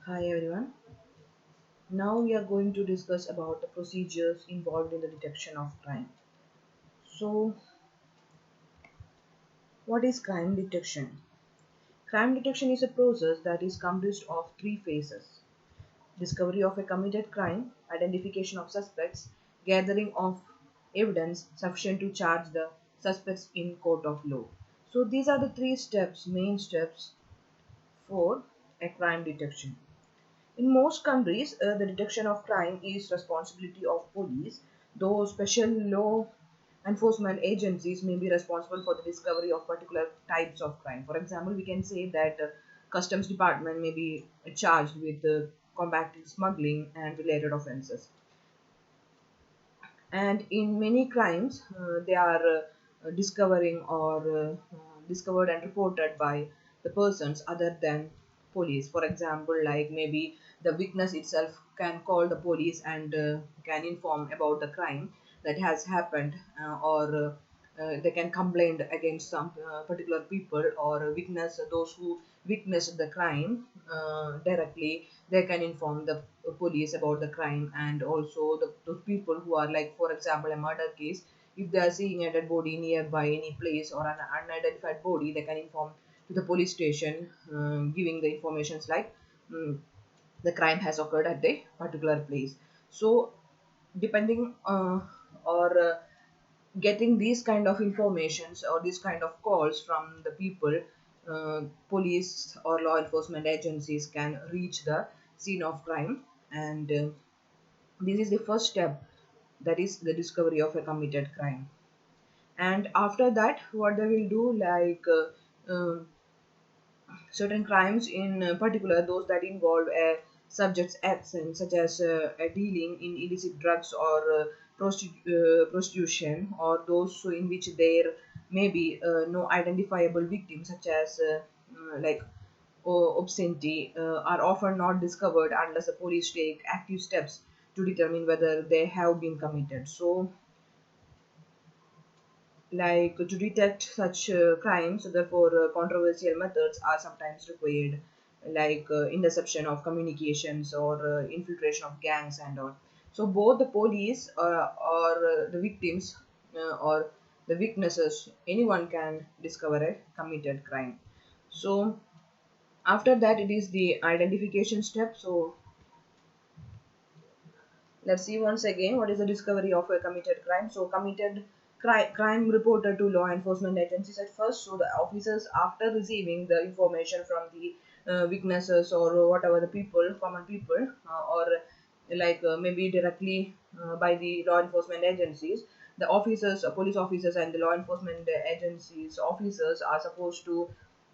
Hi everyone. Now we are going to discuss about the procedures involved in the detection of crime. So, what is crime detection? Crime detection is a process that is composed of three phases: discovery of a committed crime, identification of suspects, gathering of evidence sufficient to charge the suspects in court of law. So, these are the main steps for a crime detection. In most countries, the detection of crime is responsibility of police, though special law enforcement agencies may be responsible for the discovery of particular types of crime. For example, we can say that customs department may be charged with combating smuggling and related offenses. And in many crimes, they are discovering or discovered and reported by the persons other than police. For example, like maybe the witness itself can call the police and can inform about the crime that has happened, or they can complain against some particular people or witness those who witnessed the crime directly. They can inform the police about the crime, and also those people who are, like, for example, a murder case. If they are seeing a dead body nearby any place or an unidentified body, they can inform to the police station, giving the informations like, mm, the crime has occurred at a particular place. So depending or getting these kind of informations or these kind of calls from the people, police or law enforcement agencies can reach the scene of crime, and this is the first step, that is the discovery of a committed crime. And after that, what they will do, like, certain crimes in particular, those that involve a subject's absence, such as a dealing in illicit drugs or prostitution, or those in which there may be no identifiable victims, such as like obscenity, are often not discovered unless the police take active steps to determine whether they have been committed. So, like, to detect such crimes, therefore controversial methods are sometimes required, like interception of communications or infiltration of gangs and all. So both the police or the victims or the witnesses, anyone can discover a committed crime. So after that, it is the identification step. So let's see once again what is the discovery of a committed crime. So, committed crime reported to law enforcement agencies at first. So, the officers, after receiving the information from the witnesses or whatever the people, common people, or like maybe directly by the law enforcement agencies, the officers, police officers, and the law enforcement agencies officers are supposed to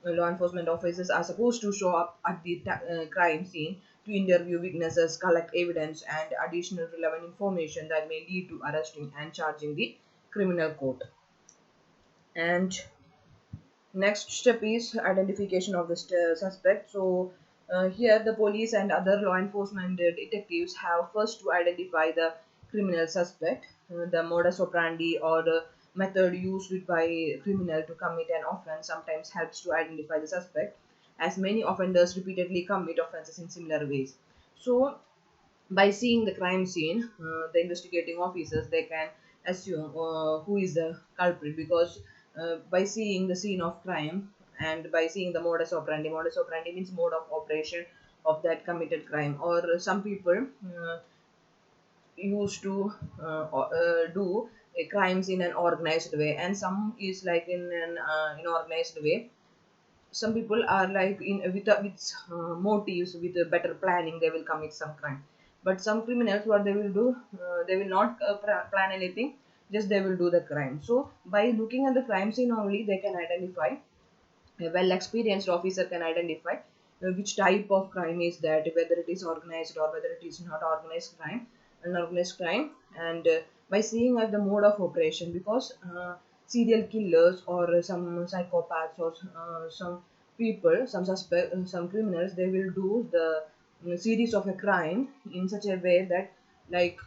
law enforcement officers are supposed to show up at the crime scene to interview witnesses, collect evidence, and additional relevant information that may lead to arresting and charging the criminal court. And next step is identification of the suspect. So here the police and other law enforcement detectives have first to identify the criminal suspect. The modus operandi or the method used by criminal to commit an offense sometimes helps to identify the suspect, as many offenders repeatedly commit offenses in similar ways. So by seeing the crime scene, the investigating officers, they can assume who is the culprit, because by seeing the scene of crime and by seeing the modus operandi means mode of operation of that committed crime, or some people used to do crimes in an organized way, and some is like in an inorganized way. Some people are like in with motives, with better planning, they will commit some crime. But some criminals, what they will do, they will not plan anything, just they will do the crime. So by looking at the crime scene only, they can identify, a well experienced officer can identify which type of crime is that, whether it is organized or whether it is not organized crime, unorganized crime. And by seeing at the mode of operation, because serial killers or some psychopaths or some people, some suspect, some criminals, they will do the series of a crime in such a way that, like,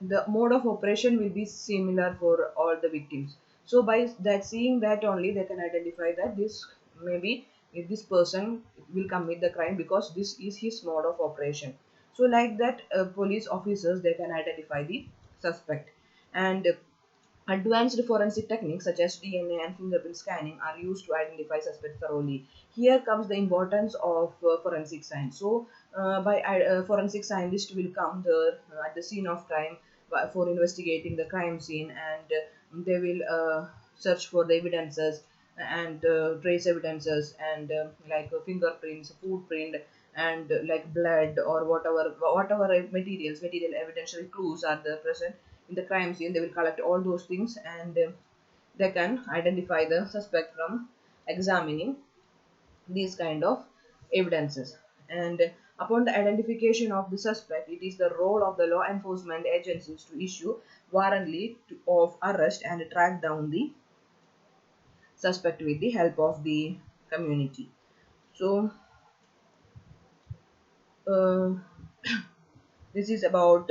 the mode of operation will be similar for all the victims. So by that seeing that only, they can identify that this may be if this person will commit the crime because this is his mode of operation. So like that, police officers, they can identify the suspect. And advanced forensic techniques such as DNA and fingerprint scanning are used to identify suspects thoroughly. Here comes the importance of forensic science. So, forensic scientists will come there at the scene of crime for investigating the crime scene, and they will search for the evidences and trace evidences, and fingerprints, footprint, and like blood or whatever material evidential clues are there present in the crime scene. They will collect all those things, and they can identify the suspect from examining these kind of evidences. And upon the identification of the suspect, it is the role of the law enforcement agencies to issue of arrest and track down the suspect with the help of the community. So uh, this is about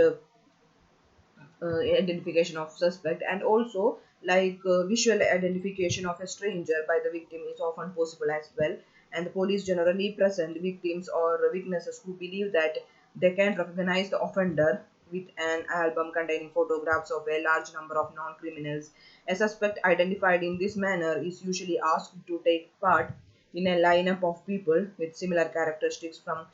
identification of suspect. And also, visual identification of a stranger by the victim is often possible as well, and the police generally present victims or witnesses who believe that they can recognize the offender with an album containing photographs of a large number of non-criminals. A suspect identified in this manner is usually asked to take part in a lineup of people with similar characteristics, from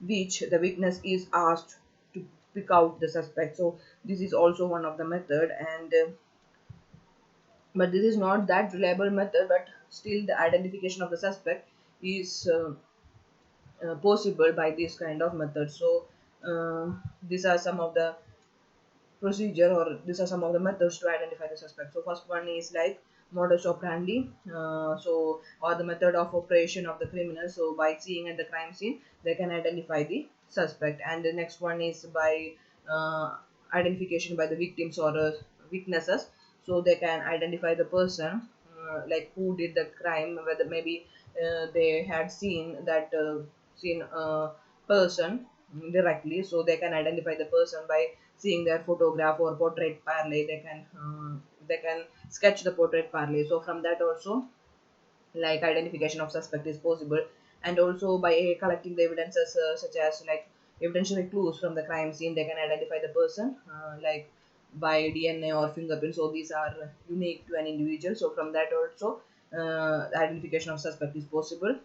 which the witness is asked to pick out the suspect. So this is also one of the method, and but this is not that reliable method, but still the identification of the suspect is possible by this kind of method. So these are some of the procedure, or these are some of the methods to identify the suspect. So first one is like modus operandi, or the method of operation of the criminal. So by seeing at the crime scene, they can identify the suspect. And the next one is by identification by the victims or witnesses. So they can identify the person, like who did the crime, whether maybe they had seen a person directly, so they can identify the person by seeing their photograph or portrait parley. They can sketch the portrait parley. So from that also, like, identification of suspect is possible. And also by collecting the evidences, such as like evidentiary clues from the crime scene, they can identify the person, like by DNA or fingerprints. So these are unique to an individual. So from that also, the identification of suspect is possible.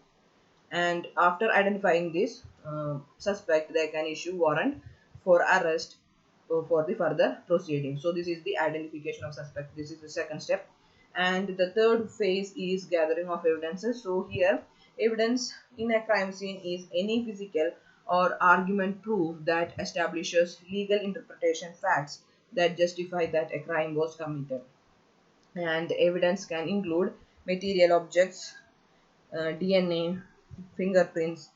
And after identifying this suspect, they can issue warrant for arrest for the further proceedings. So this is the identification of suspect. This is the second step. And the third phase is gathering of evidences. So here, evidence in a crime scene is any physical or argument proof that establishes legal interpretation facts that justify that a crime was committed. And evidence can include material objects, DNA, fingerprints,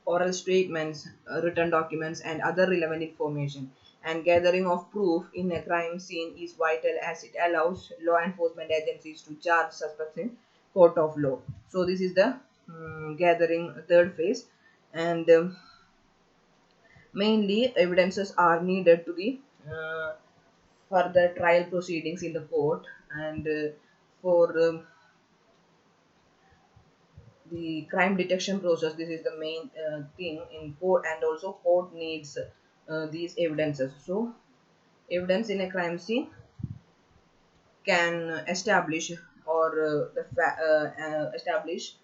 oral statements, written documents, and other relevant information. And gathering of proof in a crime scene is vital, as it allows law enforcement agencies to charge suspects in court of law. So this is the gathering third phase. And mainly evidences are needed to the further trial proceedings in the court, and for the crime detection process, this is the main thing in court. And also court needs these evidences. So evidence in a crime scene can establish, or establish,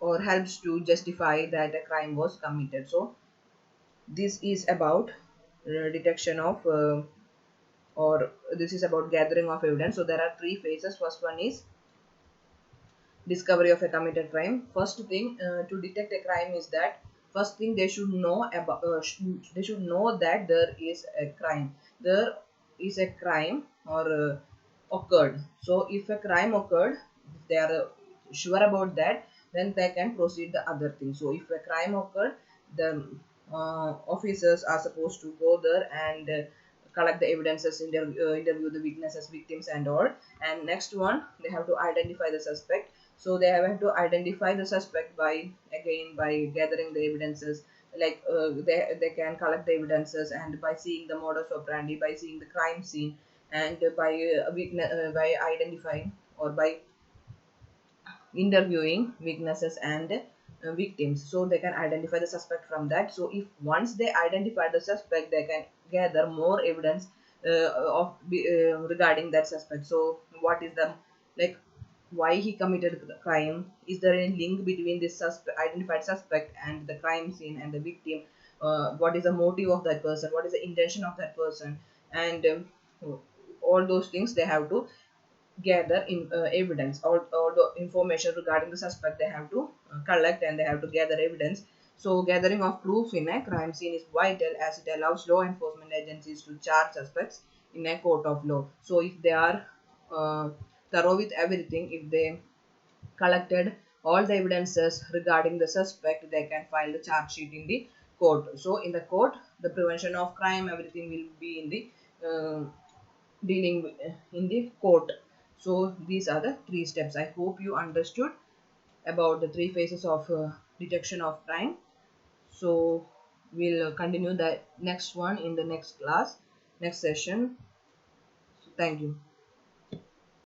or helps to justify that a crime was committed. So this is about detection of or this is about gathering of evidence. So there are three phases. First one is discovery of a committed crime. First thing, to detect a crime is that first thing they should know about, they should know that there is a crime. There is a crime or occurred. So if a crime occurred, if they are sure about that, then they can proceed the other thing. So if a crime occurred, the officers are supposed to go there and collect the evidences, interview the witnesses, victims, and all. And next one, they have to identify the suspect. So they have to identify the suspect by, again, by gathering the evidences. Like they can collect the evidences, and by seeing the modus operandi, by seeing the crime scene, and by identifying, or by interviewing witnesses and victims, so they can identify the suspect from that. So if once they identify the suspect, they can gather more evidence regarding that suspect. So what is the, like, why he committed the crime, is there any link between this identified suspect and the crime scene and the victim, what is the motive of that person, what is the intention of that person, and all those things they have to gather in evidence. All the information regarding the suspect they have to collect, and they have to gather evidence. So gathering of proofs in a crime scene is vital, as it allows law enforcement agencies to charge suspects in a court of law. So if they are uh, thorough with everything, if they collected all the evidences regarding the suspect, they can file the charge sheet in the court. So in the court, the prevention of crime, everything will be in the uh, dealing in the court. So these are the three steps. I hope you understood about the three phases of detection of crime. So we'll continue the next one in the next class, next session. So thank you.